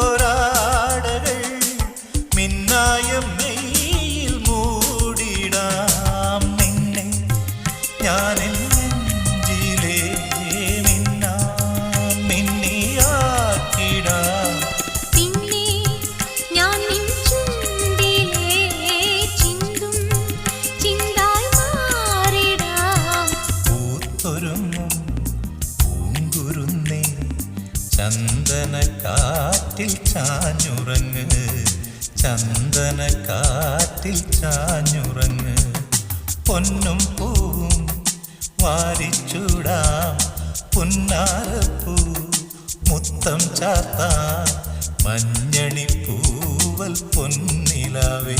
കസവിട്ടോരാടകൾ മിന്നായം മെയ്യിൽ മൂടിടാം നിന്നെ ഞാൻ നെഞ്ചിലേ മിന്നിയാക്കിടാം പിന്നെ ഞാൻ നിൻ ചുണ്ടിലേ ചിന്തും ചിന്തായി മാറിടാം പൂത്തൊരുങ്ങും പൂങ്കുരുന്നേ ചന്ദനക്കാറ്റിൽ ചാഞ്ഞുറങ്ങ് ചന്ദനക്കാറ്റിൽ ചാഞ്ഞുറങ്ങ് പൊന്നും പൂവും വാരിച്ചൂടാം പുന്നാരപ്പൂ മുത്തം ചാത്താം മഞ്ഞണിപ്പൂവൽ പൊന്നിലാവേ.